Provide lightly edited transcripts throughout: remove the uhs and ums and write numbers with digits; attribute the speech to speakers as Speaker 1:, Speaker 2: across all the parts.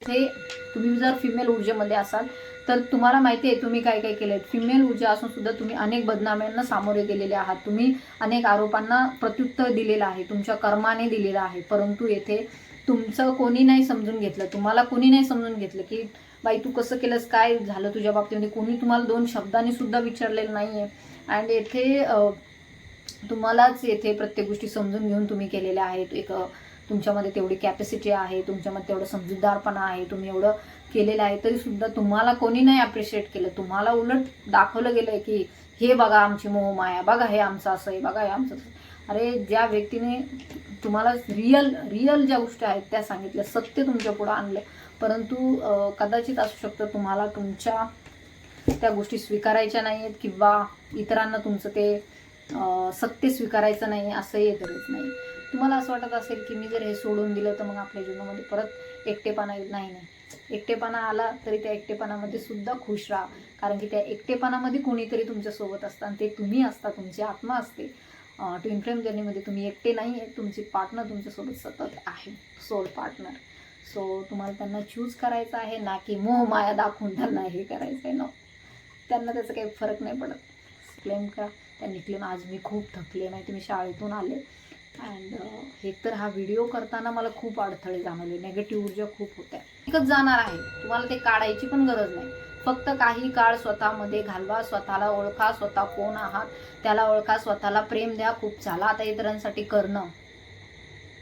Speaker 1: हे तुम्ही जर फिमेल ऊर्जेमध्ये असाल तर तुम्हाला माहिती आहे तुम्ही काय काय केलंय. फिमेल ऊर्जा असून सुद्धा तुम्ही अनेक बदनाम्यांना सामोरे गेलेले आहात. तुम्ही अनेक आरोपांना प्रत्युत्तर दिलेलं आहे, तुमच्या कर्माने दिलेलं आहे. परंतु येथे तुमचं कोणी नाही समजून घेतलं, तुम्हाला कोणी नाही समजून घेतलं की बाई तू कसं केलंस, काय झालं तुझ्या बाबतीमध्ये. कोणी तुम्हाला 2 शब्दांनी सुद्धा विचारलेलं नाहीये. अँड येथे तुम्हालाच येथे प्रत्येक गोष्टी समजून घेऊन तुम्ही केलेल्या आहेत. एक तुमच्यामध्ये तेवढी कॅपॅसिटी आहे, तुमच्यामध्ये तेवढं समजूतदारपणा आहे, तुम्ही एवढं केलेलं आहे तरी सुद्धा तुम्हाला कोणी नाही अप्रिशिएट केलं. तुम्हाला उलट दाखवलं गेलंय की हे बघा आमची मोहमाया, बघा हे आमचं असं आहे, बघा हे आमचं. अरे ज्या व्यक्तीने तुम्हाला रिअल ज्या गोष्टी आहेत त्या सांगितल्या, सत्य तुमच्या पुढे आणलं, परंतु कदाचित असू शकतं तुम्हाला तुमच्या त्या गोष्टी स्वीकारायच्या नाही आहेत किंवा इतरांना तुमचं ते सत्य स्वीकारायचं नाही असं येतच नाही. तुम्हाला असं वाटत असेल की मी जर हे सोडून दिलं तर मग आपल्या जीवनामध्ये परत एकटेपणा येईल. नाही, एकटेपणा आला तरी त्या एकटेपणामध्ये सुद्धा खुश राहा, कारण की त्या एकटेपणामध्ये कोणीतरी तुमच्यासोबत असतं आणि ते तुम्ही असता, तुमची आत्मा असते. ट्विन फ्लेम जर्नीमध्ये तुम्ही एकटे नाही आहे, तुमची पार्टनर तुमच्यासोबत सतत आहे, सोल पार्टनर. सो तुम्हाला त्यांना चूज करायचं आहे, ना की मोह माया दाखवून त्यांना हे करायचं आहे. नो, त्यांना त्याचा काही फरक नाही पडत. क्लेम करा. त्यांनी क्लेम आज मी खूप थकले, माहिती मी शाळेतून आले अँड एक तर हा व्हिडिओ करताना मला खूप अडथळे जाणवले, नेगेटिव्ह ऊर्जा खूप होत्या. एकच जाणार आहे, तुम्हाला ते काढायची पण गरज नाही. फक्त काही काळ स्वतःमध्ये घालवा, स्वतःला ओळखा, स्वतः कोण आहात त्याला ओळखा, स्वतःला प्रेम द्या. खूप झाला आता इतरांसाठी करणं.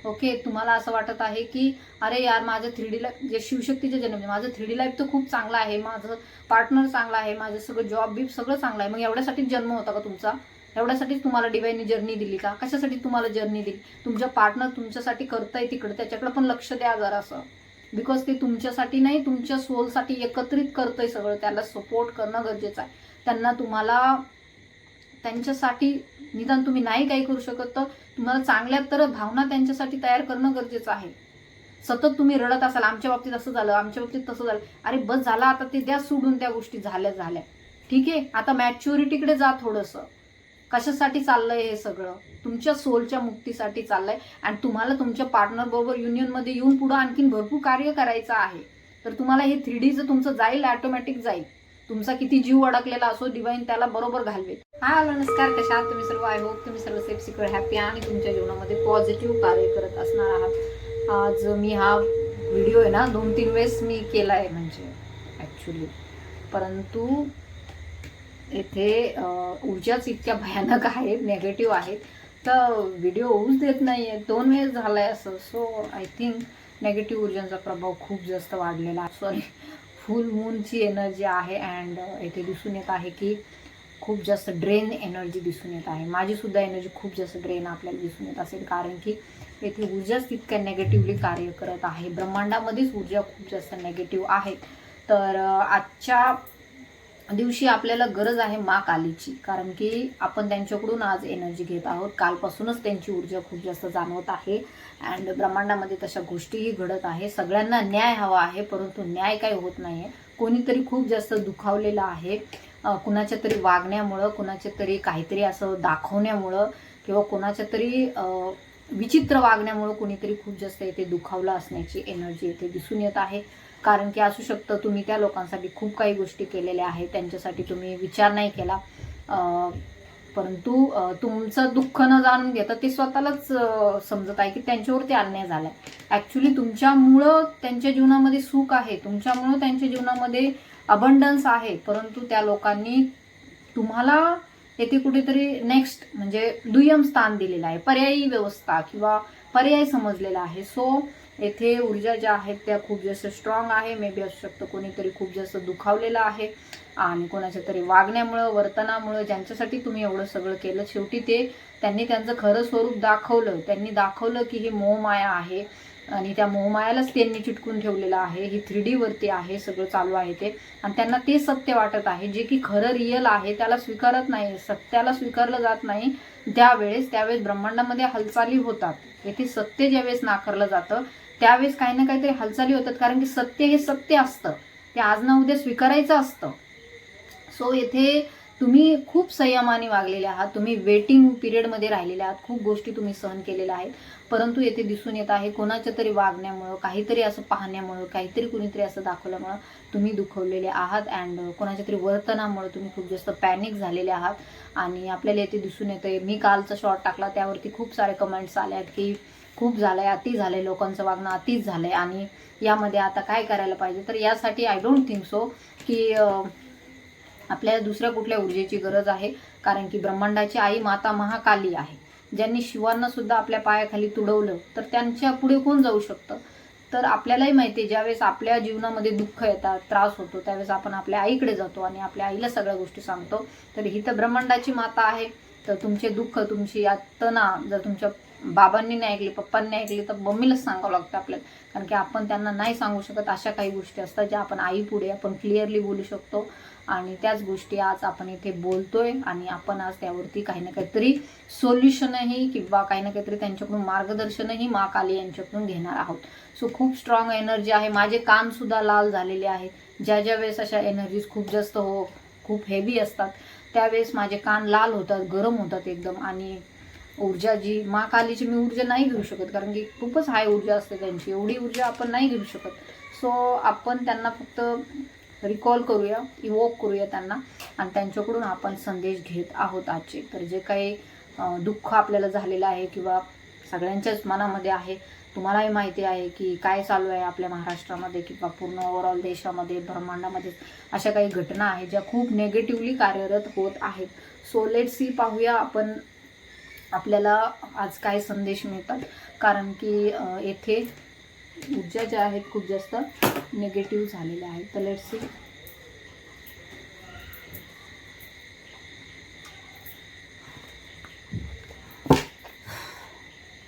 Speaker 1: ओके, तुम्हाला असं वाटत आहे की अरे यार माझं 3D लाईफ जे शिवशक्तीचे जन्म, माझं 3D लाईफ तर खूप चांगलं आहे, माझं पार्टनर चांगलं आहे, माझं सगळं जॉब बीब सगळं चांगलं आहे, मग एवढ्यासाठीच जन्म होता का तुमचा? एवढ्यासाठीच तुम्हाला डिवाईन जर्नी दिली का? कशासाठी तुम्हाला जर्नी दिली? तुमच्या पार्टनर तुमच्यासाठी करताय तिकडे, त्याच्याकडे पण लक्ष द्या जरासं. बिकॉज ते तुमच्यासाठी नाही, तुमच्या सोलसाठी एकत्रित करतंय सगळं. त्याला सपोर्ट करणं गरजेचं आहे. त्यांना तुम्हाला त्यांच्यासाठी निदान तुम्ही नाही काही करू शकत तर तुम्हाला चांगल्या तर भावना त्यांच्यासाठी तयार करणं गरजेचं आहे. सतत तुम्ही रडत असाल आमच्या बाबतीत असं झालं, आमच्या बाबतीत तसं झालं, अरे बस झाला आता, ते द्या सोडून. त्या गोष्टी झाल्या ठीक आहे. आता मॅच्युरिटीकडे जा थोडंसं. कशासाठी चाललंय हे सगळं? तुमच्या सोलच्या मुक्तीसाठी चाललंय आणि तुम्हाला तुमच्या पार्टनर बरोबर युनियनमध्ये येऊन पुढे आणखीन भरपूर कार्य करायचं आहे. तर तुम्हाला हे 3Dचं तुमचं जाईल, ऑटोमॅटिक जाईल. तुमचा किती जीव अडकलेला असो, डिवाइन त्याला बरोबर घालवेल. हाय हॅलो नमस्कार, कशा आहात तुम्ही सर्व? आय होप तुम्ही सर्व सेफ, सिक्युअर, हॅपी आणि तुमच्या जीवनामध्ये पॉझिटिव्ह कार्य करत असणार आहात. आज मी हा व्हिडिओ आहे ना 2-3 वेळेस मी केला आहे म्हणजे ॲक्च्युली, परंतु येथे ऊर्जाच इतक्या भयानक आहेत, नेगेटिव्ह आहेत, तर व्हिडिओ होऊच देत नाही आहे. 2 वेळेस झाला आहे असं. सो आय थिंक नेगेटिव्ह ऊर्जांचा प्रभाव खूप जास्त वाढलेला आहे. सॉरी, फुल मूनची एनर्जी आहे अँड येथे दिसून येत आहे की खूप जास्त ड्रेन एनर्जी दिसून येत आहे. माझीसुद्धा एनर्जी खूप जास्त ड्रेन आपल्याला दिसून येत असेल, कारण की येथे ऊर्जाच तितक्या नेगेटिव्हली कार्य करत आहे. ब्रह्मांडामध्येच ऊर्जा खूप जास्त नेगेटिव्ह आहे. तर आजच्या दिवशी आपल्याला गरज आहे मा कालीची, कारण की आपण त्यांच्याकडून आज एनर्जी घेत आहोत. कालपासूनच त्यांची ऊर्जा खूप जास्त जाणवत आहे अँड ब्रह्मांडामध्ये तशा गोष्टीही घडत आहे. सगळ्यांना न्याय हवा आहे, परंतु न्याय काही होत नाही आहे. कोणीतरी खूप जास्त दुखावलेलं आहे, कुणाच्या तरी वागण्यामुळं, कुणाच्या तरी काहीतरी असं दाखवण्यामुळं किंवा कुणाच्या तरी विचित्र वागण्यामुळं कोणीतरी खूप जास्त येथे दुखावलं असण्याची एनर्जी येथे दिसून येत आहे. कारण की असू शकतं तुम्ही त्या लोकांसाठी खूप काही गोष्टी केलेल्या आहेत, त्यांच्यासाठी तुम्ही विचार नाही केला, परंतु तुमचं दुःख न जाणून घेता ते स्वतःलाच समजत आहे की त्यांच्यावरती अन्याय झाला आहे. ॲक्च्युली तुमच्यामुळं त्यांच्या जीवनामध्ये सुख आहे, तुमच्यामुळं त्यांच्या जीवनामध्ये अबंडन्स आहे, परंतु त्या लोकांनी तुम्हाला येथे कुठेतरी नेक्स्ट म्हणजे दुय्यम स्थान दिलेलं आहे, पर्यायी व्यवस्था किंवा पर्याय समजलेला आहे. सो येथे ऊर्जा ज्या आहेत त्या खूप जास्त स्ट्रॉंग आहे. मे बी असू शकतं कोणीतरी खूप जास्त दुखावलेलं आहे आणि कोणाच्या तरी वागण्यामुळं, वर्तनामुळं, ज्यांच्यासाठी तुम्ही एवढं सगळं केलं, शेवटी त्यांनी त्यांचं खरं स्वरूप दाखवलं. त्यांनी दाखवलं की ही मोहमाया आहे आणि त्या मोहमायालाच त्यांनी चिटकून ठेवलेलं आहे. ही 3D वरती आहे, सगळं चालू आहे ते, आणि त्यांना ते सत्य वाटत आहे जे की खरं रिअल आहे. त्याला स्वीकारत नाही, सत्याला स्वीकारलं जात नाही. त्यावेळेस ब्रह्मांडामध्ये हालचाली होतात. येथे सत्य ज्यावेळेस नाकारलं जातं त्यावेळेस काही ना काहीतरी हालचाली होतात, कारण की सत्य हे सत्य असतं, ते आज ना उद्या स्वीकारायचं असतं. सो येथे तुम्ही खूप संयमाने वागलेले आहात, तुम्ही वेटिंग पिरियडमध्ये राहिलेले आहात, खूप गोष्टी तुम्ही सहन केलेल्या आहेत. परंतु येथे दिसून येत आहे कोणाच्या तरी वागण्यामुळं, काहीतरी असं पाहण्यामुळं, काहीतरी कुणीतरी असं दाखवल्यामुळं तुम्ही दुखवलेले आहात. अँड कोणाच्या तरी वर्तनामुळे तुम्ही खूप जास्त पॅनिक झालेले आहात. आणि आपल्याला येथे दिसून येतंय, मी कालचा शॉर्ट टाकला त्यावरती खूप सारे कमेंट्स आले आहेत की खूप झालंय, अति झालंय, लोकांचं वागणं अतिच झालंय आणि यामध्ये आता काय करायला पाहिजे. तर यासाठी आय डोंट थिंक सो की आपल्याला दुसऱ्या कुठल्या ऊर्जेची गरज आहे. कारण की ब्रह्मांडाची आई माता महाकाली आहे. ज्यांनी शिवांना सुद्धा आपल्या पायाखाली तुडवलं तर त्यांच्या पुढे कोण जाऊ शकतं. तर आपल्यालाही माहिती आहे, ज्यावेळेस आपल्या जीवनामध्ये दुःख येतात, त्रास होतो, त्यावेळेस आपण आपल्या आईकडे जातो आणि आपल्या आईला सगळ्या गोष्टी सांगतो. तर ही तर ब्रह्मांडाची माता आहे. तर तुमचे दुःख, तुमची यातना जर तुमच्या बाबांनी नाही ऐकली, पप्पांनी ऐकली, तर मम्मीलाच सांगावं लागतं आपल्याला. कारण की आपण त्यांना नाही सांगू शकत. अशा काही गोष्टी असतात ज्या आपण आईपुढे आपण क्लिअरली बोलू शकतो. आणि त्याच गोष्टी आज आपण इथे बोलतोय आणि आपण आज त्यावरती काही ना काहीतरी सोल्युशनही किंवा काही ना काहीतरी त्यांच्याकडून मार्गदर्शनही मा काली यांच्याकडून घेणार आहोत. सो खूप स्ट्रॉंग एनर्जी आहे. माझे कान सुद्धा लाल झालेले आहेत. ज्या ज्या वेळेस अशा एनर्जीज खूप जास्त खूप हेवी असतात त्यावेळेस माझे कान लाल होतात, गरम होतात एकदम. आणि ऊर्जा जी मा कालीची मी ऊर्जा नाही घेऊ शकत, कारण की खूपच हाय ऊर्जा असते त्यांची, एवढी ऊर्जा आपण नाही घेऊ शकत. सो आपण त्यांना फक्त रिकॉल करूया, इवोक करूया त्यांना आणि त्यांच्याकडून आपण संदेश घेत आहोत आजचे. तर जे काही दुःख आपल्याला झालेलं आहे किंवा सगळ्यांच्याच मनामध्ये आहे, तुम्हालाही माहिती आहे की काय चालू आहे आपल्या महाराष्ट्रामध्ये किंवा पूर्ण ओव्हरऑल देशामध्ये, ब्रह्मांडामध्ये अशा काही घटना आहेत ज्या खूप नेगेटिव्हली कार्यरत होत आहेत. सो लेट्स सी, पाहूया आपण आपल्याला आज काय संदेश मिळतात. कारण की येथे ऊर्जा ज्या आहेत खूप जास्त निगेटिव्ह झालेल्या आहेत. तर लेट्स सी.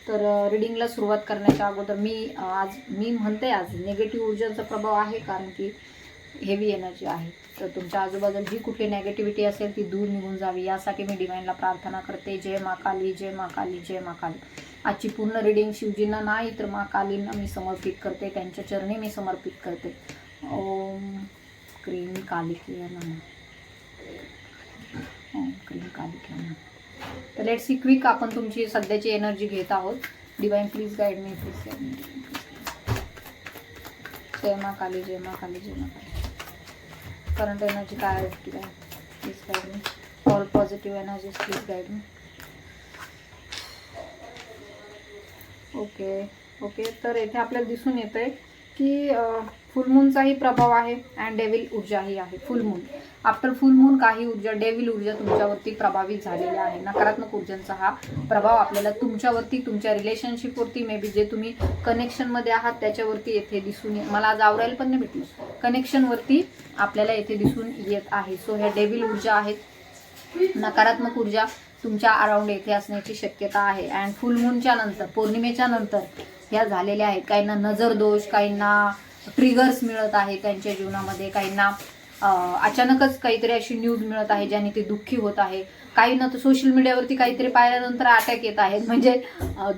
Speaker 1: तर रीडिंगला सुरुवात करण्याच्या अगोदर मी म्हणते आज निगेटिव्ह ऊर्जांचा प्रभाव आहे, कारण की हेवी एनर्जी आहे. तर तुमच्या आजूबाजूला जी कुठली नेगेटिव्हिटी असेल ती दूर निघून जावी यासाठी मी डिवाइनला प्रार्थना करते. जय मा काली, जय मा काली, जय मा काली. आजची पूर्ण रीडिंग शिवजींना नाही तर मा कालींना मी समर्पित करते, त्यांच्या चरणी मी समर्पित करते. ओम क्रीम कालिके नमः. ओम क्रीम कालिके नमः. तर लेट्स सी क्विक आपण तुमची सध्याची एनर्जी घेत आहोत. Divine please guide me, please guide me. जय मा काली, जय मा काली, जय मा काली. करंट एनर्जी काय आहे please guide me. All positive energies please guide me. Okay. तर इथे आपल्याला दिसून येतंय की फुलमूनचाही प्रभाव आहे अँड डेव्हिल ऊर्जाही आहे. फुलमून, आफ्टर फुलमून काही ऊर्जा, डेव्हिल ऊर्जा तुमच्यावरती प्रभावित झालेल्या आहे. नकारात्मक ऊर्जांचा हा प्रभाव आपल्याला तुमच्यावरती, तुमच्या रिलेशनशिपवरती, मे बी जे तुम्ही कनेक्शनमध्ये आहात त्याच्यावरती येथे दिसून मला आज आवरायला पण नाही भेटलं, कनेक्शनवरती आपल्याला येथे दिसून येत आहे. सो ह्या डेव्हिल ऊर्जा आहेत, नकारात्मक ऊर्जा तुमच्या अराउंड येथे असण्याची शक्यता आहे. अँड फुलमूनच्या नंतर, पौर्णिमेच्या नंतर ह्या झालेल्या आहेत. काहींना नजर दोष, काहींना ट्रिगर्स मिळत आहे त्यांच्या जीवनामध्ये, काहींना अचानकच काहीतरी अशी न्यूज मिळत आहे ज्याने ते दुःखी होत आहे. काहींना तर सोशल मीडियावरती काहीतरी पाहिल्यानंतर अटॅक येत आहेत, म्हणजे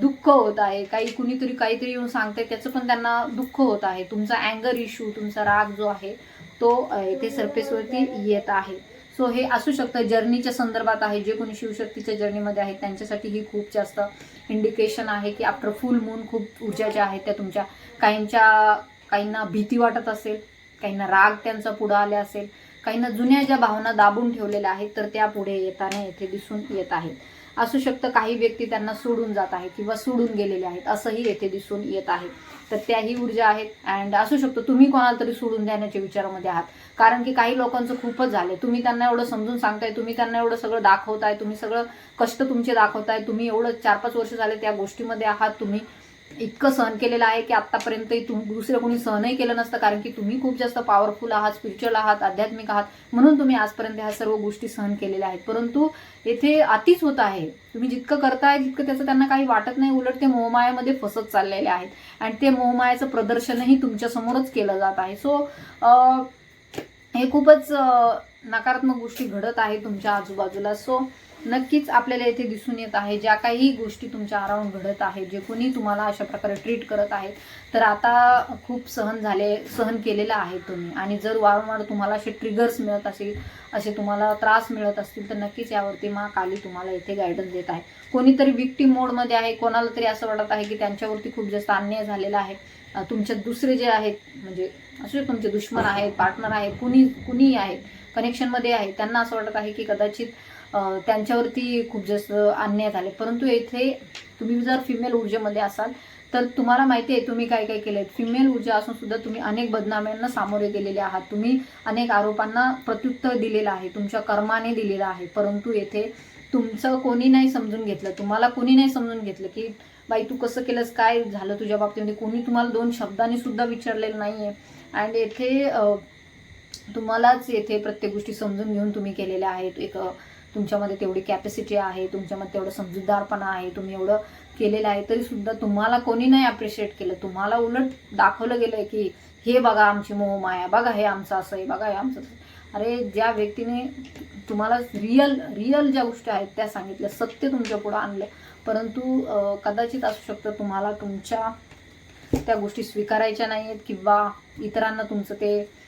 Speaker 1: दुःख होत आहे. कुणीतरी काहीतरी येऊन सांगते त्याचं पण त्यांना दुःख होत आहे. तुमचा अँगर इश्यू, तुमचा राग जो आहे तो इथे सरफेसवरती येत आहे. सो हे असू शकतं जर्नीच्या संदर्भात आहे. जे कोणी शिवशक्तीच्या जर्नीमध्ये आहेत त्यांच्यासाठी ही खूप जास्त इंडिकेशन आहे की आफ्टर फुल मून खूप ऊर्जा ज्या आहेत त्या तुमच्या काहींना भीती वाटत असेल, काहींना राग त्यांचा पुढे आले असेल, काहींना जुन्या ज्या भावना दाबून ठेवलेल्या आहेत तर त्या पुढे येताना येथे दिसून येत आहेत. असू शकतं काही व्यक्ती त्यांना सोडून जात आहेत किंवा सोडून गेलेले आहेत असंही येथे दिसून येत आहे. तर त्याही ऊर्जा आहेत. अँड असू शकतं तुम्ही कोणाला तरी सोडून देण्याच्या विचारामध्ये आहात, कारण की काही लोकांचं खूपच झालंय. तुम्ही त्यांना एवढं समजून सांगताय, तुम्ही त्यांना एवढं सगळं दाखवताय, तुम्ही सगळं कष्ट तुमचे दाखवताय, तुम्ही एवढं 4-5 वर्ष झाले त्या गोष्टीमध्ये आहात, तुम्ही इतकं सहन केलेलं आहे की आतापर्यंत दुसरं कोणी सहनही केलं नसतं, कारण की तुम्ही खूप जास्त पॉवरफुल आहात, स्पिरिच्युअल आहात, आध्यात्मिक आहात, म्हणून तुम्ही आजपर्यंत ह्या सर्व गोष्टी सहन केलेल्या आहेत. परंतु येथे अतिच होत आहे. तुम्ही जितकं करताय तितकं त्याचं त्यांना काही वाटत नाही, उलट ते मोहमायामध्ये फसत चाललेले आहेत आणि ते मोहमायाचं प्रदर्शनही तुमच्या समोरच केलं जात आहे. सो हे खूपच नकारात्मक गोष्टी घडत आहे तुमच्या आजूबाजूला. सो नक्कीच आपल्याला येथे दिसून येत आहे ज्या काही गोष्टी तुमच्या अराउंड घडत आहेत, जे कोणी तुम्हाला अशा प्रकारे ट्रीट करत आहेत, तर आता खूप सहन केलेलं आहे तुम्ही. आणि जर वारंवार तुम्हाला असे ट्रिगर्स मिळत असेल, असे तुम्हाला त्रास मिळत असतील, तर नक्कीच यावरती माँ काली तुम्हाला इथे गायडन्स देत आहे. कोणीतरी विक्टिम मोडमध्ये आहे, कोणाला तरी असं वाटत आहे की त्यांच्यावरती खूप जास्त अन्याय झालेला आहे. तुमचे दुसरे जे आहेत, म्हणजे असे तुमचे दुश्मन आहेत, पार्टनर आहेत, कुणीही आहेत, कनेक्शनमध्ये आहे, त्यांना असं वाटत आहे की कदाचित त्यांच्यावरती खूप जास्त अन्याय झाले. परंतु येथे तुम्ही जर फिमेल ऊर्जेमध्ये असाल तर तुम्हाला माहिती आहे तुम्ही काय काय केलंय. फिमेल ऊर्जा असून सुद्धा तुम्ही अनेक बदनाम्यांना सामोरे गेलेले आहात. तुम्ही अनेक आरोपांना प्रत्युत्तर दिलेलं आहे, तुमच्या कर्माने दिलेलं आहे. परंतु येथे तुमचं कोणी नाही समजून घेतलं, तुम्हाला कोणी नाही समजून घेतलं की बाई तू कसं केलंस, काय झालं तुझ्या बाबतीमध्ये, कोणी तुम्हाला 2 शब्दांनी सुद्धा विचारलेलं नाहीये. अँड येथे तुम्हालाच येथे प्रत्येक गोष्टी समजून घेऊन तुम्ही केलेल्या आहेत. एक तुमच्यामध्ये तेवढी कॅपॅसिटी आहे, तुमच्यामध्ये तेवढं समजूतदारपणा आहे, तुम्ही एवढं केलेलं आहे, तरी सुद्धा तुम्हाला कोणी नाही अप्रिशिएट केलं. तुम्हाला उलट दाखवलं गेलंय की हे बघा आमची मोहमाया, बघा हे आमचं असं आहे, बघा हे आमचं. अरे ज्या व्यक्तीने तुम्हाला रिअल ज्या गोष्टी आहेत त्या सांगितल्या, सत्य तुमच्या पुढं आणलं, परंतु कदाचित असू शकतं तुम्हाला तुमच्या त्या गोष्टी स्वीकारायच्या नाही आहेत किंवा इतरांना तुमचं ते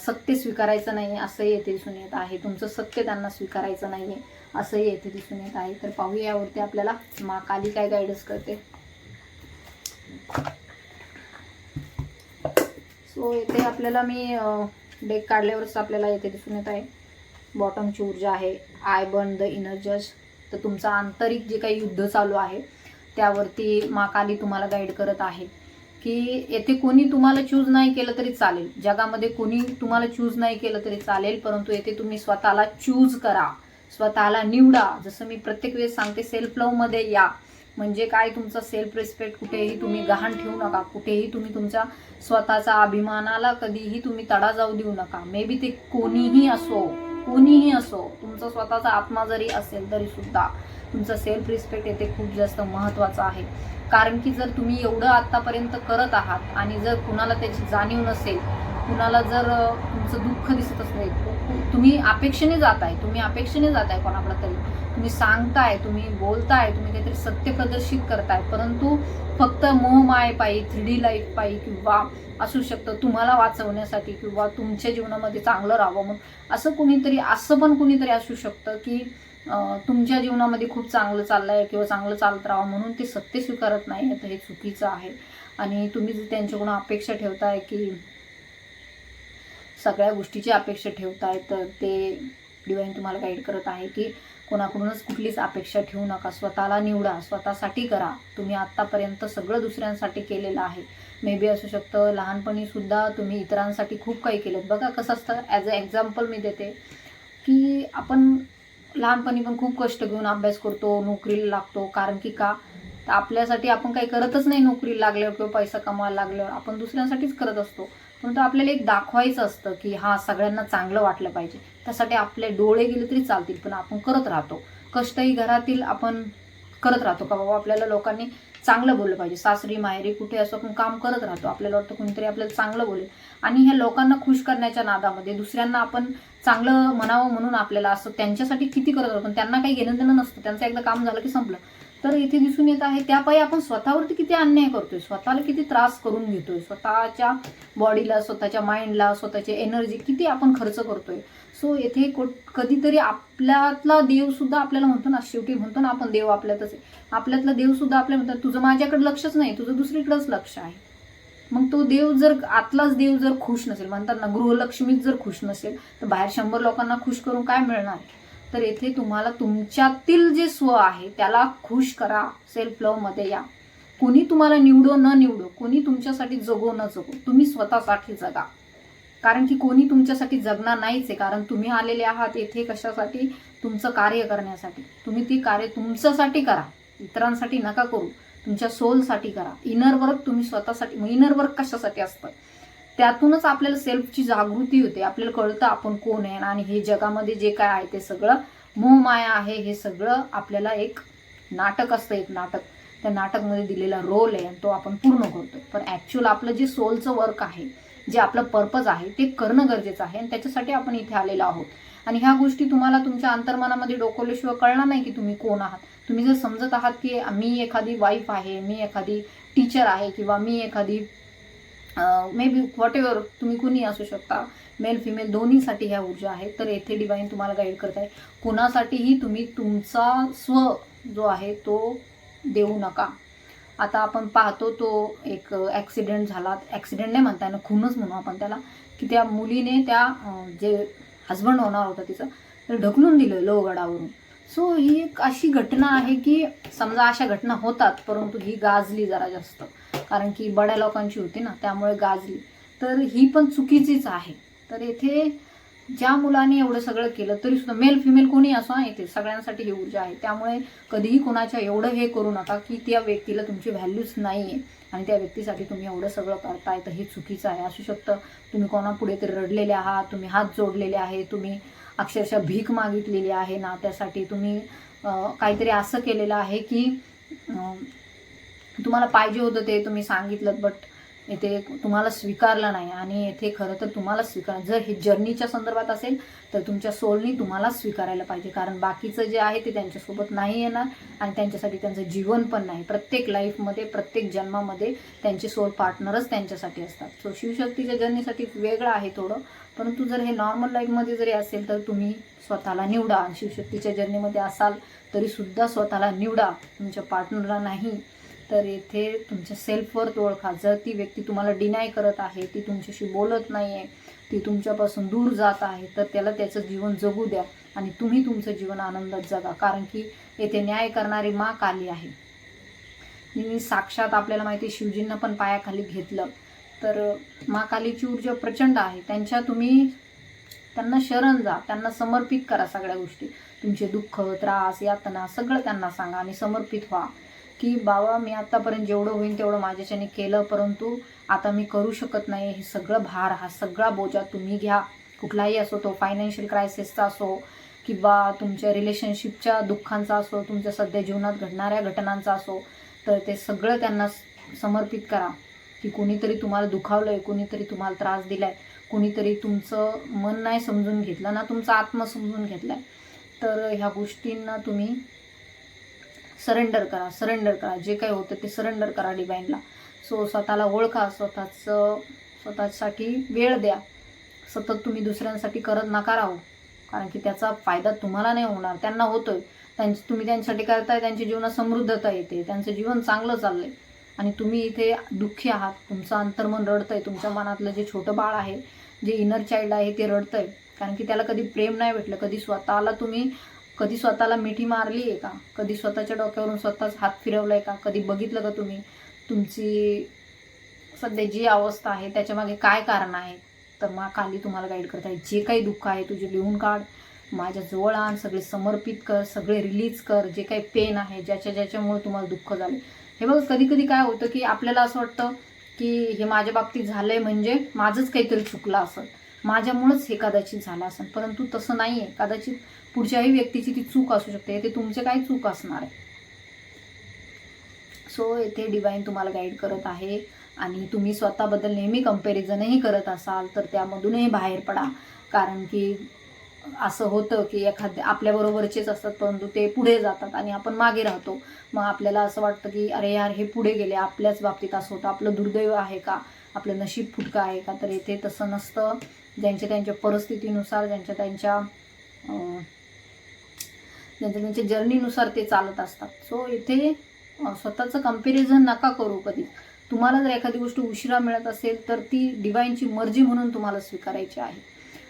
Speaker 1: सत्य स्वीकारायचं नाही असंही येथे दिसून येत आहे. तुमचं सत्य त्यांना स्वीकारायचं नाही आहे असंही येथे दिसून येत आहे. तर पाहूया यावरती आपल्याला माँ काली काय गायडन्स करते. सो येथे आपल्याला मी डेक काढल्यावरच आपल्याला येथे दिसून येत आहे बॉटमची ऊर्जा आहे, आय बर्न द इनर जज. तर तुमचं आंतरिक जे काही युद्ध चालू आहे त्यावरती माँ काली तुम्हाला गाईड करत आहे की येथे कोणी तुम्हाला चूज नाही केलं तरी चालेल, जगामध्ये कोणी तुम्हाला चूज नाही केलं तरी चालेल, परंतु येथे तुम्ही स्वतःला चूज करा, स्वतःला निवडा. जसं मी प्रत्येक वेळेस सांगते, सेल्फ लव्हमध्ये या. म्हणजे काय, तुमचा सेल्फ रिस्पेक्ट कुठेही तुम्ही गहाण ठेवू नका, कुठेही तुम्ही तुमच्या स्वतःचा अभिमानाला कधीही तुम्ही तडा जाऊ देऊ नका. मे बी ते कोणीही असो, तुमचा स्वतःचा आत्मा जरी असेल तरी सुद्धा तुमचा सेल्फ रिस्पेक्ट येथे खूप जास्त महत्त्वाचा आहे. कारण की जर तुम्ही एवढं आत्तापर्यंत करत आहात आणि जर कुणाला त्याची जाणीव नसेल, कुणाला जर तुमचं दुःख दिसत असेल, तुम्ही अपेक्षेने जाताय कोणाकडे तरी, तुम्ही सांगताय, तुम्ही बोलताय, तुम्ही काहीतरी सत्य प्रदर्शित करताय, परंतु फक्त मोहमायेपायी, 3D लाईफ पायी किंवा असू शकतं तुम्हाला वाचवण्यासाठी किंवा तुमच्या जीवनामध्ये चांगलं राहावं म्हणून असं पण कुणीतरी असू शकतं की तुमच्या जीवनामध्ये खूप चांगलं चाललंय किंवा चांगलं चालत राहावं म्हणून ते सत्य स्वीकारत नाही. तर हे चुकीचं आहे. आणि तुम्ही जर त्यांच्याकडून अपेक्षा ठेवताय की सगळ्या गोष्टीची अपेक्षा ठेवताय, तर ते डिवाइन तुम्हाला गाईड करत आहे की कोणाकडूनच कुठलीच अपेक्षा ठेवू नका, स्वतःला निवडा, स्वतःसाठी करा. तुम्ही आत्तापर्यंत सगळं दुसऱ्यांसाठी केलेलं आहे. मे बी असू शकतं लहानपणी सुद्धा तुम्ही इतरांसाठी खूप काही केलं. बघा कसं असतं, ॲज अ एक्झाम्पल मी देते की आपण लहानपणी पण खूप कष्ट घेऊन अभ्यास करतो, नोकरीला लागतो. कारण की का, तर आपल्यासाठी आपण काही करतच नाही. नोकरीला लागल्यावर किंवा पैसा कमवायला लागल्यावर आपण दुसऱ्यांसाठीच करत असतो. परंतु आपल्याला एक दाखवायचं असतं की हा सगळ्यांना चांगलं वाटलं पाहिजे. त्यासाठी आपले डोळे गेले तरी चालतील, पण आपण करत राहतो. कष्टही घरातील आपण करत राहतो का बाबा आपल्याला लोकांनी चांगलं बोललं पाहिजे. सासरी माहेरी कुठे असो आपण काम करत राहतो. आपल्याला वाटतं कोणीतरी आपल्याला चांगलं बोलेल, आणि ह्या लोकांना खुश करण्याच्या नादामध्ये दुसऱ्यांना आपण चांगलं म्हणावं म्हणून आपल्याला असं त्यांच्यासाठी किती करत राहतो, पण त्यांना काही घेणं देणं नसतं. त्यांचं एकदा काम झालं की संपलं. तर इथे दिसून येत आहे त्यापायी आपण स्वतःवरती किती अन्याय करतोय, स्वतःला किती त्रास करून घेतोय, स्वतःच्या बॉडीला, स्वतःच्या माइंडला, स्वतःची एनर्जी किती आपण खर्च करतोय. सो येथे कधीतरी आपल्यातला देव सुद्धा आपल्याला म्हणतो ना, शेवटी म्हणतो ना आपण देव आपल्यातच आहे, आपल्यातला देव सुद्धा आपल्याला म्हणतात तुझं माझ्याकडे लक्षच नाही, तुझं दुसरीकडेच लक्ष आहे. मग तो देव जर आतलाच देव जर खुश नसेल, म्हणतात ना गृहलक्ष्मीच जर खुश नसेल, तर बाहेर 100 लोकांना खुश करून काय मिळणार. तर येथे तुम्हाला तुमच्यातील जे स्व आहे त्याला खुश करा. सेल्फ लव्ह मध्ये या. कोणी तुम्हाला निवडो न निवडो, कोणी तुमच्यासाठी जगो न जगो, तुम्ही स्वतःसाठी जगा. कारण की कोणी तुमच्यासाठी जगणार नाहीच आहे. कारण तुम्ही आलेले आहात येथे कशासाठी, तुमचं कार्य करण्यासाठी. तुम्ही ती कार्य तुमच्यासाठी करा, इतरांसाठी नका करू. तुमच्या सोलसाठी करा. इनर वर्क तुम्ही स्वतःसाठी. मग इनर वर्क कशासाठी असतं, त्यातूनच आपल्याला सेल्फची जागृती होते. आपल्याला कळतं आपण कोण आहे, आणि हे जगामध्ये जे काय आहे ते सगळं मोहमाया आहे. हे सगळं आपल्याला एक नाटक असतं, एक नाटक. त्या नाटकमध्ये दिलेला रोल आहे तो आपण पूर्ण करतोय. पण ॲक्च्युअल आपलं जे सोलचं वर्क आहे, जे आपलं पर्पज आहे ते करणं गरजेचं आहे आणि त्याच्यासाठी आपण इथे आलेलो आहोत. आणि ह्या गोष्टी तुम्हाला तुमच्या अंतर्मनामध्ये डोकवल्याशिवाय कळणार नाही की तुम्ही कोण आहात. तुम्ही जर समजत आहात की मी एखादी वाईफ आहे, मी एखादी टीचर आहे, किंवा मी एखादी मे बी व्हॉट एव्हर तुम्ही कुणी असू शकता, मेल फिमेल दोन्हीसाठी ह्या ऊर्जा आहेत. तर येथे डिवाईन तुम्हाला गाईड करत आहे. कुणासाठीही तुम्ही तुमचा स्व जो आहे तो देऊ नका. आता आपण पाहतो तो एक ॲक्सिडेंट झाला, ॲक्सिडेंट नाही म्हणता येणार, खूनच म्हणू आपण त्याला, की त्या मुलीने त्या जे हजबंड होणार होता तिचं तर ढकलून दिलं लोहगडावरून. सो ही एक अशी घटना आहे की समजा अशा घटना होतात, परंतु ही गाजली जरा जास्त, कारण की बड्या लोकांची होती ना, त्यामुळे गाजली. तर ही पण चुकीचीच आहे. तर येथे ज्या मुलाने एवढं सगळं केलं तरी सुद्धा, मेल फिमेल कोणी असो, येते सगळ्यांसाठी ही ऊर्जा आहे. त्यामुळे कधीही कोणाच्या एवढं हे करू नका की त्या व्यक्तीला तुमची व्हॅल्यूच नाही आहे आणि त्या व्यक्तीसाठी तुम्ही एवढं सगळं करताय, तर हे चुकीचं आहे. असू शकतं तुम्ही कोणापुढे तरी रडलेले आहात, तुम्ही हात जोडलेले आहे, तुम्ही अक्षरशः भीक मागितलेली आहे ना, त्यासाठी तुम्ही काहीतरी असं केलेलं आहे की तुम्हाला पाहिजे होतं ते तुम्ही सांगितलं, बट येथे तुम्हाला स्वीकारलं नाही. आणि येथे खरं तर तुम्हाला जर हे जर्नीच्या संदर्भात असेल तर तुमच्या सोलनी तुम्हाला स्वीकारायला पाहिजे, कारण बाकीचं जे आहे ते त्यांच्यासोबत नाही येणार आणि त्यांच्यासाठी त्यांचं जीवन पण नाही. प्रत्येक लाईफमध्ये, प्रत्येक जन्मामध्ये त्यांचे सोल पार्टनरच त्यांच्यासाठी असतात. सो शिवशक्तीच्या जर्नीसाठी वेगळं आहे थोडं, परंतु जर हे नॉर्मल लाईफमध्ये जरी असेल तर तुम्ही स्वतःला निवडा. आणि शिवशक्तीच्या जर्नीमध्ये असाल तरीसुद्धा स्वतःला निवडा, तुमच्या पार्टनरला नाही. तर येथे तुमच्या सेल्फवर्थ ओळखा. जर ती व्यक्ती तुम्हाला डिनाय करत आहे, ती तुमच्याशी बोलत नाही आहे, ती तुमच्यापासून दूर जात आहे, तर त्याला त्याचं जीवन जगू द्या आणि तुम्ही तुमचं जीवन आनंदात जगा, कारण की येथे न्याय करणारी माँ काली आहे. मी साक्षात आपल्याला माहिती आहे शिवजींना पण पायाखाली घेतलं. तर माँ कालीची ऊर्जा प्रचंड आहे. त्यांना शरण जा, त्यांना समर्पित करा सगळ्या गोष्टी. तुमचे दुःख, त्रास, यातना सगळं त्यांना सांगा आणि समर्पित व्हा की बाबा मी आतापर्यंत जेवढं होईल तेवढं माझ्याच्याने केलं, परंतु आता मी करू शकत नाही. हे सगळं भार, हा सगळा बोजा तुम्ही घ्या. कुठलाही असो, तो फायनान्शियल क्रायसिसचा असो किंवा तुमच्या रिलेशनशिपच्या दुःखांचा असो, तुमच्या सध्या जीवनात घडणाऱ्या घटनांचा असो, तर ते सगळं त्यांना समर्पित करा. की कोणीतरी तुम्हाला दुखावलंय, कोणीतरी तुम्हाला त्रास दिलाय, कोणीतरी तुमचं मन नाही समजून घेतलं ना, तुमचा आत्मा समजून घेतलाय. तर ह्या गोष्टींना तुम्ही सरेंडर करा. जे काही होतं ते सरेंडर करा डिवाईनला. सो स्वतःला ओळखा, स्वतःसाठी वेळ द्या. सतत तुम्ही दुसऱ्यांसाठी करत नका राहू, कारण की त्याचा फायदा तुम्हाला नाही होणार, त्यांना होतोय. तुम्ही त्यांच्यासाठी करताय, त्यांच्या जीवनात समृद्धता येते, त्यांचं जीवन चांगलं चाललंय आणि तुम्ही इथे दुःखी आहात. तुमचं अंतर्मन रडतंय, तुमच्या मनातलं जे छोटं बाळ आहे, जे इनर चाइल्ड आहे ते रडतंय, कारण की त्याला कधी प्रेम नाही भेटलं. कधी स्वतःला मिठी मारली आहे का? कधी स्वतःच्या डोक्यावरून स्वतःच हात फिरवलाय का? कधी बघितलं का तुम्ही तुमची सध्या जी अवस्था आहे त्याच्यामागे काय कारण आहे? तर माँ काली तुम्हाला गाईड करत आहे. जे काही दुःख आहे तुझे लिहून काढ, माझ्या जवळ आण, सगळे समर्पित कर, सगळे रिलीज कर. जे काही पेन आहे, ज्याच्यामुळे तुम्हाला दुःख झाले. हे बघ, कधी कधी काय होतं की आपल्याला असं वाटतं की हे माझ्या बाबतीत झालंय म्हणजे माझंच काहीतरी चुकलं असेल, माझ्यामुळेच हे कदाचित झालं असेल, परंतु तसं नाही आहे. कदाचित पुढच्याही व्यक्तीची ती चूक असू शकते, ते तुमचे काही चूक असणार आहे. सो येथे डिवाईन तुम्हाला गाईड करत आहे. आणि तुम्ही स्वतःबद्दल नेहमी कंपॅरिझनही करत असाल तर त्यामधूनही बाहेर पडा, कारण की असं होतं की एखाद्या आपल्याबरोबरचेच असतात परंतु ते पुढे जातात आणि आपण मागे राहतो. मग आपल्याला असं वाटतं की अरे यार हे पुढे गेले, आपल्याच बाबतीत असं होतं, आपलं दुर्दैव आहे का, आपलं नशीब फुटकं आहे का? तर येथे तसं नसतं. त्यांच्या परिस्थितीनुसार, त्यांच्या जर्नीनुसार ते चालत असतात. सो इथे स्वतःचं कंपॅरिझन नका करू कधी. तुम्हाला जर एखादी गोष्ट उशिरा मिळत असेल तर ती डिवाईनची मर्जी म्हणून तुम्हाला स्वीकारायची आहे.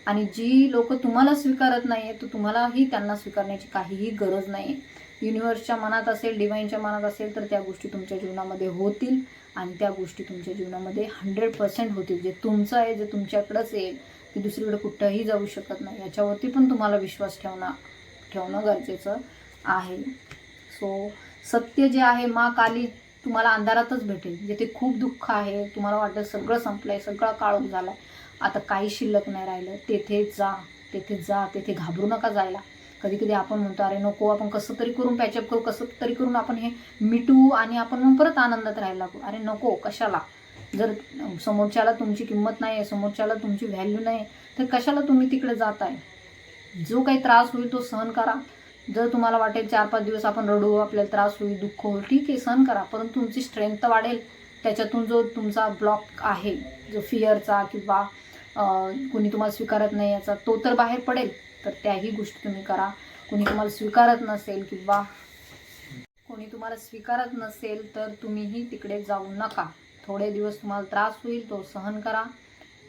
Speaker 1: आणि जी लोक तुम्हाला स्वीकारत नाही आहे तर तुम्हालाही त्यांना स्वीकारण्याची काहीही गरज नाही आहे. युनिव्हर्सच्या मनात असेल, डिवाईनच्या मनात असेल तर त्या गोष्टी तुमच्या जीवनामध्ये होतील आणि त्या गोष्टी तुमच्या जीवनामध्ये 100% होतील. जे तुमचं आहे, जे तुमच्याकडंच येईल, ते दुसरीकडे कुठंही जाऊ शकत नाही. याच्यावरती पण तुम्हाला विश्वास ठेवणं गरजेचं आहे. सो सत्य जे आहे माँ काली तुम्हाला अंधारातच भेटेल. जिथे खूप दुःख आहे, तुम्हाला वाटतं सगळं संपलंय, सगळं काळोख झालाय, आता काही शिल्लक नाही राहिलं, तेथे जा. तेथे घाबरू नका जायला. कधी कधी आपण म्हणतो अरे नको, आपण कसं तरी करून पॅचअप करू, कसं तरी करून आपण हे मिटू आणि आपण मग परत आनंदात राहायला लागू. अरे नको, कशाला? जर समोरच्याला तुमची किंमत नाही आहे, समोरच्याला तुमची व्हॅल्यू नाही, तर कशाला तुम्ही तिकडे जाताय? जो काही त्रास होईल तो सहन करा. जर तुम्हाला वाटेल 4-5 दिवस आपण रडू, आपल्याला त्रास होईल, दुःख होईल, ठीक आहे, सहन करा. परंतु तुमची स्ट्रेंथ वाढेल. त्याच्यातून जो तुमचा ब्लॉक आहे, जो फिअरचा किंवा कोणी तुम्हाला स्वीकारत नाही याचा, तो तर बाहेर पडेल. तर त्याही गोष्टी तुम्ही करा. कोणी तुम्हाला स्वीकारत नसेल किंवा कोणी तुम्हाला स्वीकारत नसेल तर तुम्हीही तिकडे जाऊ नका. थोडे दिवस तुम्हाला त्रास होईल, तो सहन करा.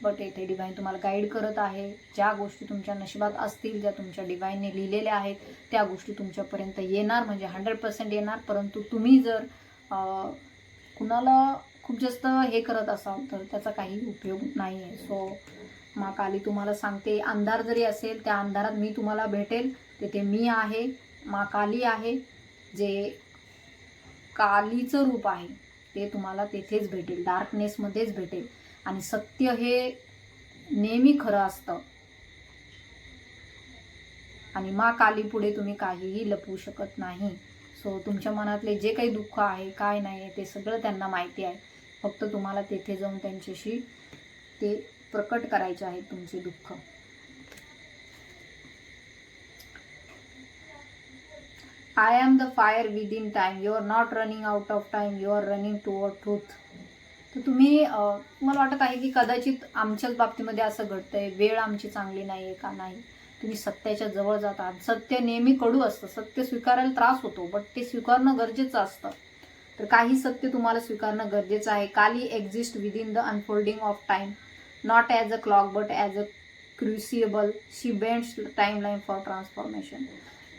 Speaker 1: बट येथे डिवाईन तुम्हाला गाईड करत आहे. ज्या गोष्टी तुमच्या नशिबात असतील, ज्या तुमच्या डिवाईनने लिहिलेल्या आहेत, त्या गोष्टी तुमच्यापर्यंत येणार, म्हणजे 100% येणार. परंतु तुम्ही जर कुणाला खूप जास्त हे करत असाल तर त्याचा काही उपयोग नाही आहे. सो माँ काली तुम्हाला सांगते, अंधार जरी असेल त्या अंधारात मी तुम्हाला भेटेल. तिथे मी आहे, माँ काली आहे. जे कालीचं रूप आहे ते तुम्हाला तेथेच भेटेल, डार्कनेसमध्येच भेटेल. आणि सत्य हे नेहमी खरं असतं. आणि माँ काली पुढे तुम्ही काहीही लपवू शकत नाही. सो तुमच्या मनातले जे काही दुःख आहे, काय नाही आहे, ते सगळं त्यांना माहिती आहे. फक्त तुम्हाला तेथे जाऊन त्यांच्याशी ते प्रकट करायचे आहे तुमचे दुःख. I am the fire within time, you are not running out of time, you are running toward truth. तर तुम्हाला वाटत आहे की कदाचित आमच्याच बाबतीमध्ये असं घडतंय, वेळ आमची चांगली नाही आहे का? नाही, तुम्ही सत्याच्या जवळ जातात. सत्य नेहमी कडू असतं, सत्य स्वीकारायला त्रास होतो, बट ते स्वीकारणं गरजेचं असतं. तर काही सत्य तुम्हाला स्वीकारणं गरजेचं आहे. Kali exist within the unfolding of time, not as a clock but as a crucible, she bends timeline for transformation.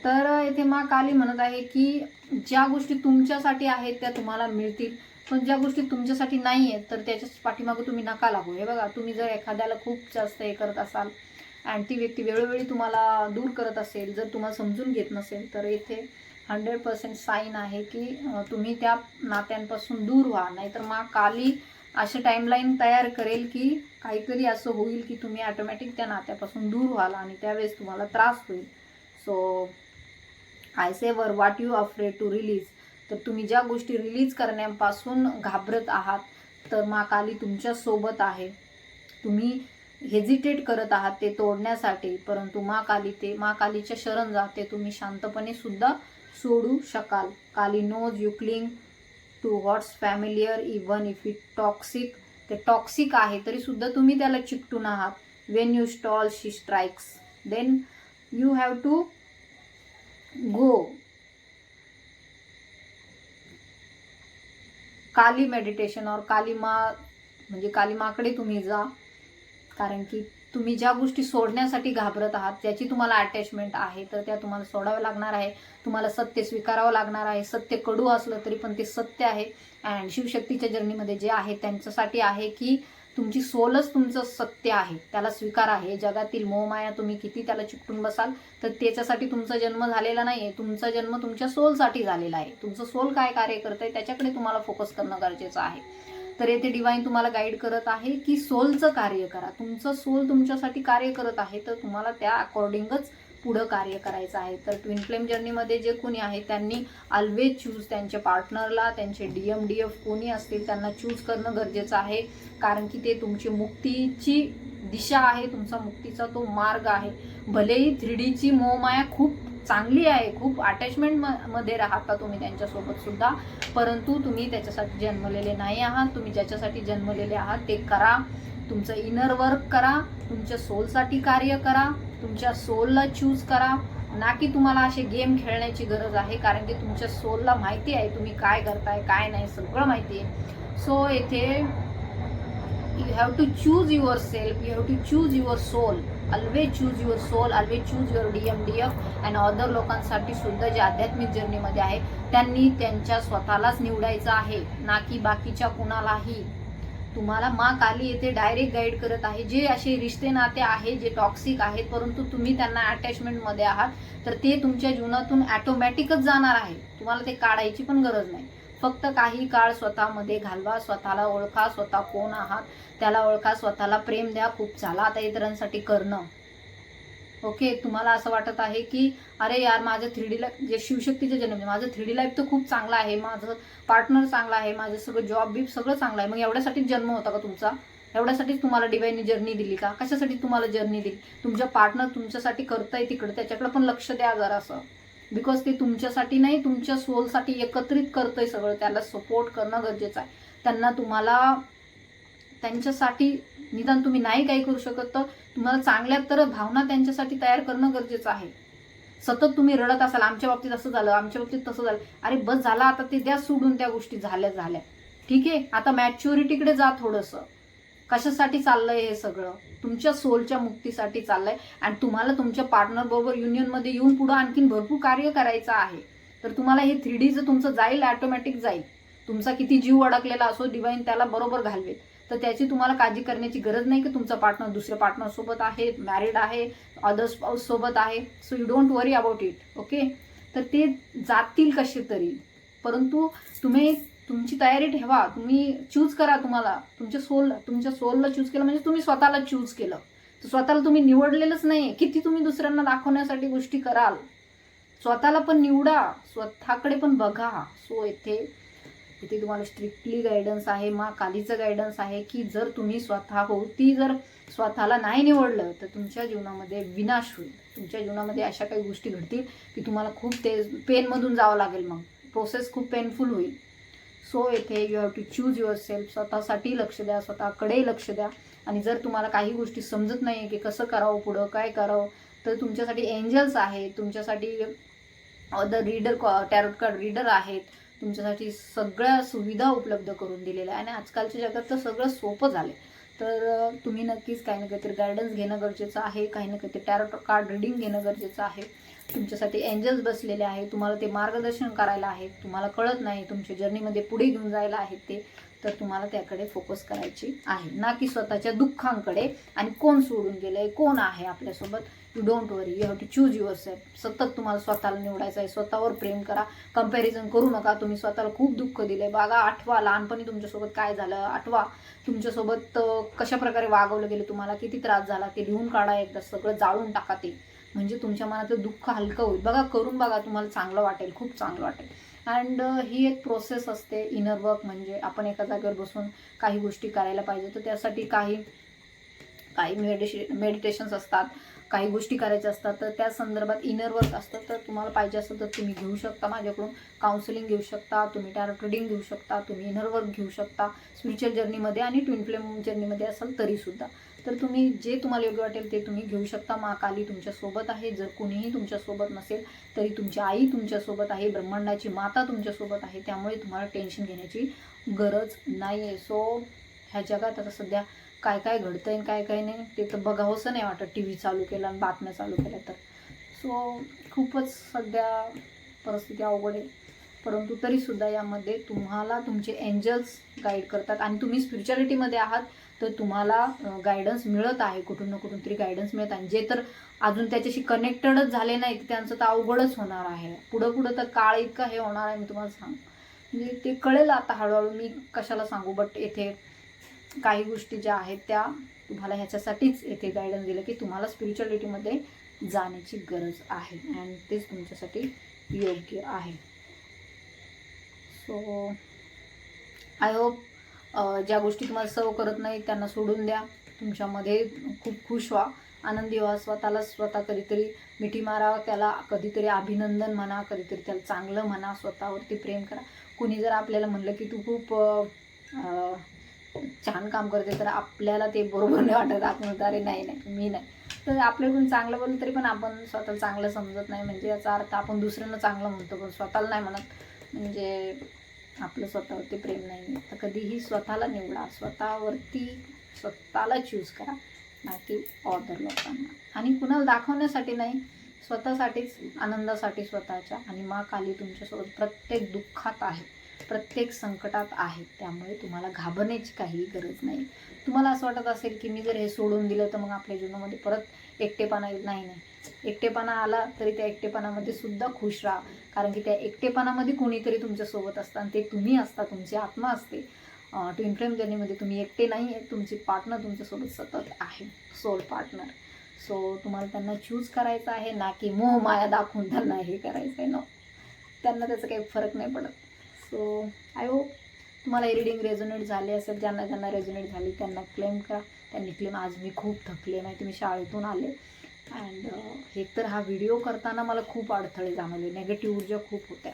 Speaker 1: तर येथे माँ काली म्हणत आहे की ज्या गोष्टी तुमच्यासाठी आहेत त्या तुम्हाला मिळतील, पण ज्या गोष्टी तुमच्यासाठी नाही आहेत तर त्याच्याच पाठीमागं तुम्ही नका लागू. हे बघा, तुम्ही जर एखाद्याला खूप जास्त हे करत असाल आणि ती व्यक्ती वेळोवेळी तुम्हाला दूर करत असेल, जर तुम्हाला समजून घेत नसेल, तर इथे 100% साईन आहे की तुम्ही त्या नात्यांपासून दूर व्हा. नाहीतर माँ काली अशी टाईमलाईन तयार करेल की काहीतरी असं होईल की तुम्ही ऑटोमॅटिक त्या नात्यापासून दूर व्हाल आणि त्यावेळेस तुम्हाला त्रास होईल. So I savour what you afraid to release. तर तुम्ही ज्या गोष्टी रिलीज करण्यापासून घाबरत आहात, तर माँ काली तुमच्या सोबत आहे. तुम्ही हेजिटेट करत आहात ते तोडण्यासाठी, परंतु माँ कालीच्या शरण जा, ते तुम्ही शांतपणे सुद्धा सोडू शकाल. Kali knows you cling to what's familiar even if it toxic. ते टॉक्सिक आहे तरी सुद्धा तुम्ही त्याला चिकटून आहात. When you stall she strikes, then you have to go. Kali meditation और काली माँ म्हणजे काली माकडे तुम्ही जा. कारण की तुम्ही ज्या गोष्टी सोडण्यासाठी घाबरत आहात, ज्याची तुम्हाला अटॅचमेंट आहे, तर त्या तुम्हाला सोडाव्या लागणार आहे. तुम्हाला सत्य स्वीकारावं लागणार आहे. सत्य कडू असलं तरी पण ते सत्य आहे. अँड शिवशक्तीच्या जर्नीमध्ये जे आहे त्यांच्यासाठी आहे की तुमची सोलच तुमचं सत्य आहे, त्याला स्वीकार आहे. जगातील मोहमाया तुम्ही किती त्याला चिकटून बसाल, तर त्याच्यासाठी तुमचा जन्म झालेला नाही आहे. तुमचा जन्म तुमच्या सोलसाठी झालेला आहे. तुमचं सोल काय कार्य करतंय त्याच्याकडे तुम्हाला फोकस करणं गरजेचं आहे. तर येथे डिवाईन तुम्हाला गाईड करत आहे की सोलचं कार्य करा. तुमचं सोल तुमच्यासाठी कार्य करत आहे, तर तुम्हाला त्या अकॉर्डिंगच पुढं कार्य करायचं आहे. तर ट्विन फ्लेम जर्नीमध्ये जे कोणी आहे त्यांनी ऑलवेज चूज त्यांच्या पार्टनरला, त्यांचे DMDF कोणी असतील त्यांना चूज करणं गरजेचं आहे. कारण की ते तुमची मुक्तीची दिशा आहे, तुमचा मुक्तीचा तो मार्ग आहे. भलेही 3Dची मोहमाया खूप चांगली आहे, खूप अटॅचमेंट मध्ये राहता तुम्ही त्यांच्यासोबत सुद्धा, परंतु तुम्ही त्याच्यासाठी जन्मलेले नाही आहात. तुम्ही ज्याच्यासाठी जन्मलेले आहात ते करा. तुमचं इनर वर्क करा, तुमच्या सोलसाठी कार्य करा, तुमच्या सोलला चूज करा. ना की तुम्हाला असे गेम खेळण्याची गरज आहे, कारण की तुमच्या सोलला माहिती आहे तुम्ही काय करताय काय नाही, सगळं माहिती आहे. सो येथे you have to choose yourself, you have to choose your soul. Always choose your soul, always choose your DMDF. and other लोकांसाठी सुद्धा जे आध्यात्मिक जर्नीमध्ये आहे त्यांनी त्यांच्या स्वतःलाच निवडायचं आहे, ना की बाकीच्या कुणालाही. तुम्हाला माँ काली येथे डायरेक्ट गाईड करत आहे. जे असे रिश्ते नाते आहेत जे टॉक्सिक आहेत, परंतु तुम्ही त्यांना अटॅचमेंटमध्ये आहात, तर ते तुमच्या जीवनातून ऑटोमॅटिकच जाणार आहे. तुम्हाला ते काढायची पण गरज नाही. फक्त काही काळ स्वतःमध्ये घालवा, स्वतःला ओळखा, स्वतः कोण आहात त्याला ओळखा, स्वतःला प्रेम द्या. खूप झाला आता इतरांसाठी करणं. ओके, तुम्हाला असं वाटत आहे की अरे यार माझं 3D लाईफ जे शिवशक्तीचे जन्म माझं 3D लाईफ तर खूप चांगलं आहे, माझं पार्टनर चांगला आहे, माझं सगळं जॉब बीब सगळं चांगलं आहे, मग एवढ्यासाठीच जन्म होता का तुमचा? एवढ्यासाठीच तुम्हाला डिवाईन जर्नी दिली का? कशासाठी तुम्हाला जर्नी दिली? तुमच्या पार्टनर तुमच्यासाठी करताय तिकडे, त्याच्याकडे पण लक्ष द्या जरासं. बिकॉज ते तुमच्यासाठी नाही, तुमच्या सोलसाठी एकत्रित करतंय सगळं, त्याला सपोर्ट करणं गरजेचं आहे. त्यांना तुम्हाला त्यांच्यासाठी निदान तुम्ही नाही काही करू शकत तर तुम्हाला चांगल्या तर भावना त्यांच्यासाठी तयार करणं गरजेचं आहे. सतत तुम्ही रडत असाल आमच्या बाबतीत असं झालं, आमच्या बाबतीत तसं झालं, अरे बस झाला आता, ते द्या सोडून, त्या गोष्टी झाल्या. ठीक आहे, आता मॅच्युरिटीकडे जा थोडंसं. कशासाठी चाललंय हे सगळं? तुमच्या सोलच्या मुक्तीसाठी चाललंय आणि तुम्हाला तुमच्या पार्टनर बरोबर युनियनमध्ये येऊन पुढे आणखीन भरपूर कार्य करायचं आहे. तर तुम्हाला हे 3Dचं तुमचं जाईल, ऑटोमॅटिक जाईल. तुमचा किती जीव अडकलेला असो, डिवाईन त्याला बरोबर घालवेल. तर त्याची तुम्हाला काळजी करण्याची गरज नाही की तुमचा पार्टनर दुसऱ्या पार्टनर सोबत आहे, मॅरिड आहे, अदर स्पाऊस सोबत आहे. So you don't worry about it. Okay, तर ते जातील कसे तरी, परंतु तुम्ही तुमची तयारी ठेवा. तुम्ही चूज करा. तुम्हाला तुमच्या सोलला चूज केलं म्हणजे तुम्ही स्वतःला चूज केलं. तर स्वतःला तुम्ही निवडलेलंच नाही. किती तुम्ही दुसऱ्यांना दाखवण्यासाठी गोष्टी कराल, स्वतःला पण निवडा, स्वतःकडे पण बघा. सो इथे तुम्हाला स्ट्रिक्टली गायडन्स आहे, माँ कालीचं गायडन्स आहे की जर तुम्ही स्वतःभोवती जर स्वतःला नाही निवडलं तर तुमच्या जीवनामध्ये विनाश होईल. तुमच्या जीवनामध्ये अशा काही गोष्टी घडतील की तुम्हाला खूप ते पेनमधून जावं लागेल, मग प्रोसेस खूप पेनफुल होईल. सो इथे you have to choose yourself. स्वतःसाठी लक्ष द्या, स्वतःकडे लक्ष द्या. आणि जर तुम्हाला काही गोष्टी समजत नाही की कसं करावं, पुढं काय करावं, तर तुमच्यासाठी एंजल्स आहेत, तुमच्यासाठी other reader, tarot card reader आहेत, तुमच्यासाठी सगळ्या सुविधा उपलब्ध करून दिलेल्या आहे. आणि आजकालच्या जगात तर सगळं सोपं झालं. तर तुम्ही नक्कीच काही ना काहीतरी गायडन्स घेणं गरजेचं आहे, काही ना काहीतरी टॅरोट कार्ड रीडिंग घेणं गरजेचं आहे. तुमच्यासाठी एंजल्स बसलेले आहेत, तुम्हाला ते मार्गदर्शन करायला आहेत. तुम्हाला कळत नाही, तुमच्या जर्नीमध्ये पुढे घेऊन जायला आहेत ते, तर तुम्हाला त्याकडे फोकस करायची आहे, ना की स्वतःच्या दुःखांकडे आणि कोण सोडून गेलंय, कोण आहे आपल्यासोबत. You don't worry, you have to choose yourself. सतत तुम्हाला स्वतःला निवडायचं आहे. स्वतःवर प्रेम करा, कंपॅरिझन करू नका. तुम्ही स्वतःला खूप दुःख दिलंय, बघा, आठवा लहानपणी तुमच्यासोबत काय झालं, आठवा तुमच्यासोबत कशा प्रकारे वागवलं गेलं, तुम्हाला किती त्रास झाला, ते लिहून काढा एकदा, सगळं जाळून टाका ते, म्हणजे तुमच्या मनाचं दुःख हलकं होईल. बघा, करून बघा, तुम्हाला चांगलं वाटेल, खूप चांगलं वाटेल. अँड ही एक प्रोसेस असते, इनर वर्क. म्हणजे आपण एका जागेवर बसून काही गोष्टी करायला पाहिजे, तर त्यासाठी काही मेडिटेशन्स असतात, काही गोष्टी करायच्या असतात, तर त्या संदर्भात इनर वर्क असतं. तर तुम्हाला पाहिजे असेल तर तुम्ही घेऊ शकता माझ्याकडून, काउन्सिलिंग घेऊ शकता, तुम्ही टॅरोट रीडिंग घेऊ शकता, तुम्ही इनर वर्क घेऊ शकता स्पिरिच्युअल जर्नीमध्ये आणि ट्विन फ्लेम जर्नीमध्ये असाल तरीसुद्धा. तर तुम्ही जे तुम्हाला योग्य वाटेल ते तुम्ही घेऊ शकता. माँ काली तुमच्यासोबत आहे. जर कुणीही तुमच्यासोबत नसेल तरी तुमची आई तुमच्यासोबत आहे, ब्रह्मांडाची माता तुमच्यासोबत आहे, त्यामुळे तुम्हाला टेन्शन घेण्याची गरज नाही आहे. सो ह्या जगात आता सध्या काय काय घडतंय काय काय नाही ते तर बघावंसं नाही वाटत. टी व्ही चालू केला आणि बातम्या चालू केल्या तर. सो खूपच सध्या परिस्थिती अवघड आहे, परंतु तरीसुद्धा यामध्ये तुम्हाला तुमचे एंजल्स गाईड करतात. आणि तुम्ही स्पिरिच्युअलिटीमध्ये आहात तर तुम्हाला गायडन्स मिळत आहे, कुठून ना कुठून तरी गायडन्स मिळत आहे. जे तर अजून त्याच्याशी कनेक्टेडच झाले नाही त्यांचं तर अवघडच होणार आहे. पुढं तर काळ इतका हे होणार आहे, मी तुम्हाला म्हणजे ते कळेल आता हळूहळू, मी कशाला सांगू. बट येथे काही गोष्टी ज्या आहेत त्या तुम्हाला ह्याच्यासाठीच येथे गायडन्स दिलं की तुम्हाला स्पिरिच्युअलिटीमध्ये जाण्याची गरज आहे आणि तेच तुमच्यासाठी योग्य आहे. सो आय होप ज्या गोष्टी तुम्हाला सर्व करत नाही त्यांना सोडून द्या. तुमच्यामध्ये खूप खुश व्हा, आनंदी व्हा. स्वतःला स्वतः कधीतरी मिठी मारा, त्याला कधीतरी अभिनंदन म्हणा, कधीतरी त्याला चांगलं म्हणा, स्वतःवरती प्रेम करा. कुणी जर आपल्याला म्हणलं की तू खूप छान काम करते तर आपल्याला ते बरोबर नाही वाटत. आपण म्हणतो अरे नाही मी नाही. तर आपल्याकडून चांगलं बोललं तरी पण आपण स्वतःला चांगलं समजत नाही. म्हणजे याचा अर्थ आपण दुसऱ्यांना चांगलं म्हणतो पण स्वतःला नाही म्हणत, म्हणजे आपलं स्वतःवरती प्रेम नाही. तर कधीही स्वतःला निवडा, स्वतःला चूज करा, ना की ऑदर लोकांना. आणि कुणाला दाखवण्यासाठी नाही, स्वतःसाठीच, आनंदासाठी स्वतःच्या. आणि माँ काली तुमच्यासोबत प्रत्येक दुःखात आहे, प्रत्येक संकटात आहे. त्यामुळे तुम्हाला घाबरण्याची काही गरज नाही. तुम्हाला असं वाटत असेल की मी जर हे सोडून दिलं तर मग आपल्या जीवनामध्ये परत एकटेपणा येईल. नाही, एकटेपणा आला तरी त्या एकटेपणामध्ये सुद्धा खुश राहा, कारण की त्या एकटेपणामध्ये कोणीतरी तुमच्यासोबत असतं आणि ते तुम्ही असता, तुमची आत्मा असते. ट्विन फ्लेम जर्नीमध्ये तुम्ही एकटे नाही आहे, तुमची पार्टनर तुमच्यासोबत सतत आहे, सोल पार्टनर. सो तुम्हाला त्यांना चूज करायचं आहे, ना की मोह माया दाखवून त्यांना हे करायचं आहे. नो, त्यांना त्याचा काही फरक नाही पडत. सो आय होप तुम्हाला ही रीडिंग रेझोनेट झाली असेल. ज्यांना ज्यांना रेझोनेट झाली त्यांना क्लेम करा. त्यांनी क्लेम. आज मी खूप थकले, माहिती, मी शाळेतून आले अँड एकतर हा व्हिडिओ करताना मला खूप अडथळे जाणवले, नेगेटिव्ह ऊर्जा खूप होत्या,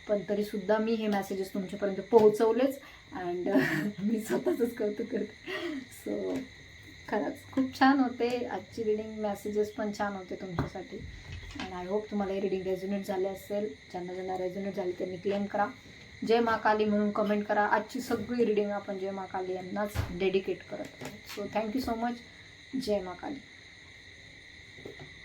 Speaker 1: पण तरीसुद्धा मी हे मेसेजेस तुमच्यापर्यंत पोहोचवलेच अँड मी स्वतःच कौतुक करते. सो खरंच खूप छान होते आजची रीडिंग. मेसेजेस पण छान होते तुमच्यासाठी अँड आय होप तुम्हाला ही रीडिंग रेझोनेट झाले असेल. ज्यांना ज्यांना रेझोनेट झाली त्यांनी क्लेम करा. जय मा काली म्हणून कमेंट करा. आजची सगळी रीडिंग आपण जय मा काली यांनाच डेडिकेट करत आहोत. So thank you so much. जय मा काली.